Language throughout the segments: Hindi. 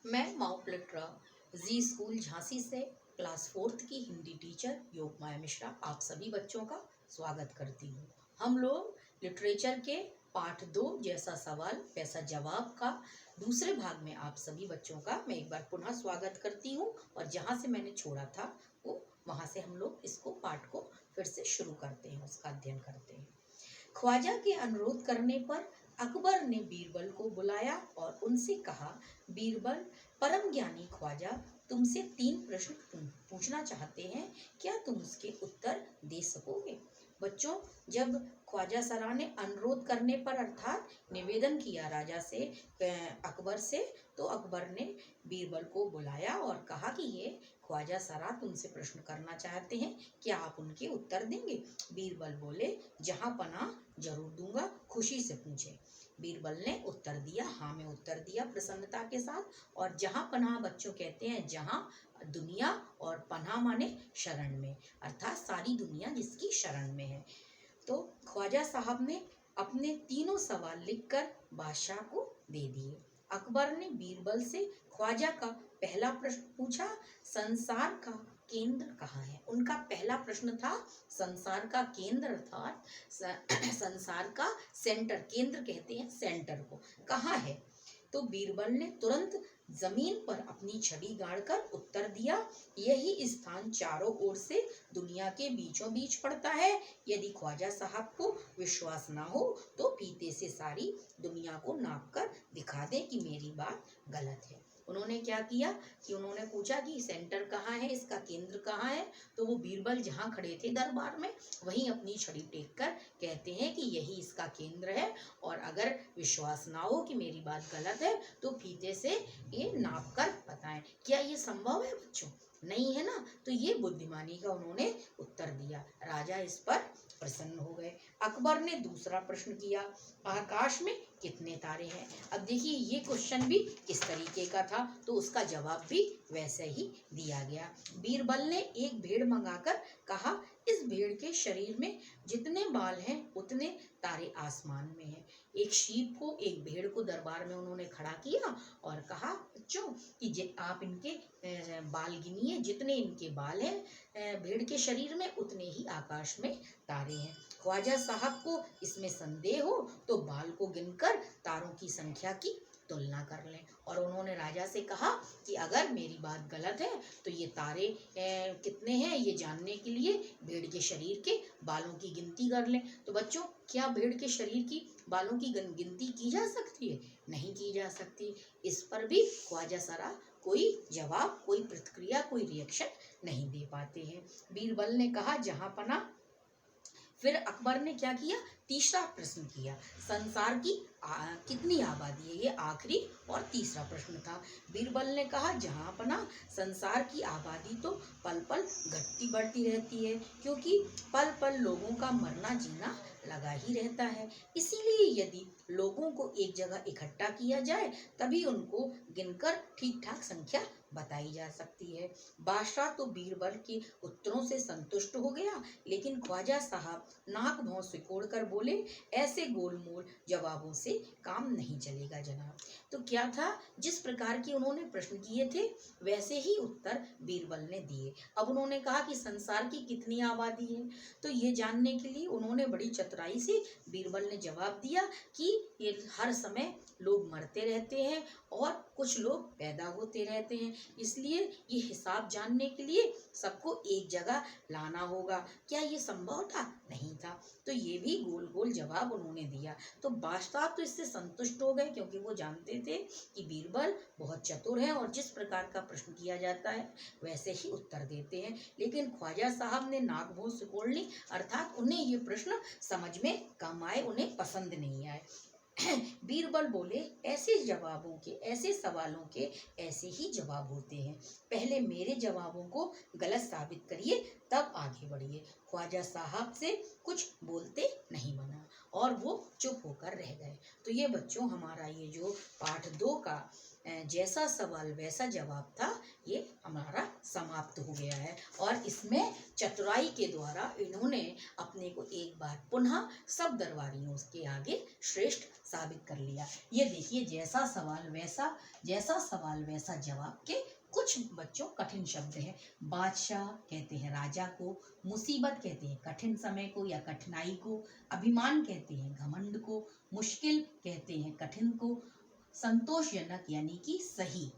मैं mount Litera Zee school Jhansi से क्लास फोर्थ की हिंदी टीचर योगमाया मिश्रा आप सभी बच्चों का स्वागत करती हूँ। हम लोग लिटरेचर के पाठ 2 जैसा सवाल वैसा जवाब का दूसरे भाग में आप सभी बच्चों का मैं एक बार पुनः स्वागत करती हूँ और जहाँ से मैंने छोड़ा था वो वहाँ से हम लोग इसको पाठ को फिर से शुरू करते हैं, उसका अध्ययन करते हैं। ख्वाजा के अनुरोध करने पर अकबर ने बीरबल को बुलाया और उनसे कहा, बीरबल, परम ज्ञानी ख्वाजा तुमसे 3 प्रश्न पूछना चाहते हैं, क्या तुम उसके उत्तर दे सकोगे? बच्चों, जब ख्वाजा सरा ने अनुरोध करने पर अर्थात निवेदन किया राजा से, अकबर से, तो अकबर ने बीरबल को बुलाया और कहा कि ये ख्वाजा सरा तुमसे प्रश्न करना चाहते हैं, क्या आप उनके उत्तर देंगे? बीरबल बोले, जहाँ पनाह जरूर दूंगा, खुशी से पूछे। बीरबल ने उत्तर दिया, हाँ मैं उत्तर दिया प्रसन्नता के साथ। और जहाँ पनाह बच्चों कहते हैं जहाँ दुनिया, और पनाह माने शरण में, अर्थात सारी दुनिया जिसकी शरण में है। तो ख्वाजा साहब ने अपने तीनों सवाल लिखकर बादशाह को दे दिए। अकबर ने बीरबल से ख्वाजा का पहला प्रश्न पूछा, संसार का केंद्र कहाँ है? उनका पहला प्रश्न था संसार का केंद्र अर्थात संसार का सेंटर, केंद्र कहते हैं सेंटर को, कहाँ है? तो बीरबल ने तुरंत जमीन पर अपनी छड़ी गाड़कर उत्तर दिया, यही स्थान चारों ओर से दुनिया के बीचों बीच पड़ता है। यदि ख्वाजा साहब को विश्वास ना हो तो फीते से सारी दुनिया को नाप कर दिखा दे कि मेरी बात गलत है। उन्होंने क्या किया कि उन्होंने पूछा कि सेंटर कहाँ है, इसका केंद्र कहाँ है? तो वो बीरबल जहाँ खड़े थे दरबार में वहीं अपनी छड़ी टेक कर कहते हैं कि यही इसका केंद्र है, और अगर विश्वास ना हो कि मेरी बात गलत है तो फीते से ये नाप कर बताएं। क्या ये संभव है बच्चों? नहीं है ना। तो ये बुद्धिमानी का उन्होंने उत्तर दिया। राजा इस पर प्रसन्न हो गए। अकबर ने दूसरा प्रश्न किया, आकाश में कितने तारे हैं? अब देखिए ये क्वेश्चन भी किस तरीके का था, तो उसका जवाब भी वैसे ही दिया गया। बीरबल ने एक भेड़ मंगाकर कहा, इस भेड़ के शरीर में जितने बाल हैं उतने तारे आसमान में हैं। एक शीप को, एक भेड़ को दरबार में उन्होंने खड़ा किया और कहा, बच्चों कि आप इनके बाल गिनिए, जितने इनके बाल हैं भेड़ के शरीर में उतने ही आकाश में तारे हैं। ख्वाजा साहब को इसमें संदेह हो तो बाल को गिनकर तारों की संख्या की तुलना कर लें। और उन्होंने राजा से कहा कि अगर मेरी बात गलत है तो ये तारे कितने हैं ये जानने के लिए भेड़ के शरीर के बालों की गिनती कर लें। तो बच्चों, क्या भेड़ के शरीर की बालों की गिनती की जा सकती है? नहीं की जा सकती। इस पर भी ख्वाजा सरा कोई जवाब, कोई प्रतिक्रिया, कोई रिएक्शन नहीं दे पाते हैं। बीरबल ने कहा, जहाँ पना। फिर अकबर ने क्या किया, तीसरा प्रश्न किया, संसार की कितनी आबादी है? ये आखिरी और तीसरा प्रश्न था। बीरबल ने कहा, जहाँ पना, संसार की आबादी तो पल पल घटती बढ़ती रहती है, क्योंकि पल पल लोगों का मरना जीना लगा ही रहता है। इसीलिए यदि लोगों को एक जगह इकट्ठा किया जाए तभी उनको गिनकर ठीक ठाक संख्या बताई जा सकती है। बादशाह तो बीरबल के उत्तरों से संतुष्ट हो गया, लेकिन ख्वाजा साहब नाक भौं सिकोड़ कर बोले, ऐसे गोलमोल जवाबों से काम नहीं चलेगा जनाब। तो क्या था, जिस प्रकार की उन्होंने प्रश्न किए थे वैसे ही उत्तर बीरबल ने दिए। अब उन्होंने कहा कि संसार की कितनी आबादी है, तो ये जानने के लिए उन्होंने बड़ी चतुराई से बीरबल ने जवाब दिया कि ये हर समय लोग मरते रहते हैं और कुछ लोग पैदा होते रहते हैं, इसलिए ये हिसाब जानने के लिए सबको एक जगह लाना होगा। क्या ये संभव था? नहीं था। तो ये भी गोल गोल जवाब उन्होंने दिया। तो बादशाह तो इससे संतुष्ट हो गए, क्योंकि वो जानते थे कि बीरबल बहुत चतुर है और जिस प्रकार का प्रश्न किया जाता है वैसे ही उत्तर देते हैं। लेकिन ख्वाजा साहब ने नाक भौं सिकोड़ ली, अर्थात उन्हें ये प्रश्न समझ में कम आए, उन्हें पसंद नहीं आए। बीरबल बोले, ऐसे जवाबों के, ऐसे सवालों के ऐसे ही जवाब होते हैं, पहले मेरे जवाबों को गलत साबित करिए तब आगे बढ़िए। ख्वाजा साहब से कुछ बोलते नहीं बना और वो चुप होकर रह गए। तो ये बच्चों हमारा ये जो पाठ 2 का जैसा सवाल वैसा जवाब था, ये हमारा समाप्त हो गया है। और इसमें चतुराई के द्वारा इन्होंने अपने को एक बार पुनः सब दरबारियों के आगे श्रेष्ठ साबित कर लिया। ये देखिए, जैसा सवाल वैसा जवाब के कुछ बच्चों कठिन शब्द हैं। बादशाह कहते हैं राजा को, मुसीबत कहते हैं कठिन समय को या कठिनाई को, अभिमान कहते हैं घमंड को, मुश्किल कहते हैं कठिन को, संतोषजनक यानी कि सही,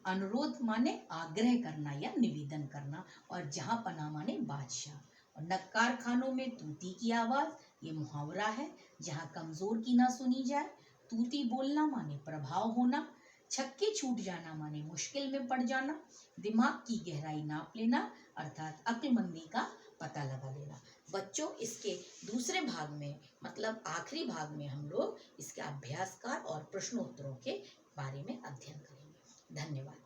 अनुरोध माने आग्रह करना या निवेदन करना, और जहां पना माने बादशाह। और नक्कार खानों में तूती की आवाज, ये मुहावरा है, जहां कमजोर की ना सुनी जाए। तूती बोलना माने प्रभाव होना, छक्के छूट जाना माने मुश्किल में पड़ जाना, दिमाग की गहराई नाप लेना अर्थात अक्लमंदी का पता लगा लेना। बच्चों, इसके दूसरे भाग में मतलब आखिरी भाग में हम लोग इसके अभ्यासकार और प्रश्नोत्तरों के बारे में अध्ययन करेंगे। धन्यवाद।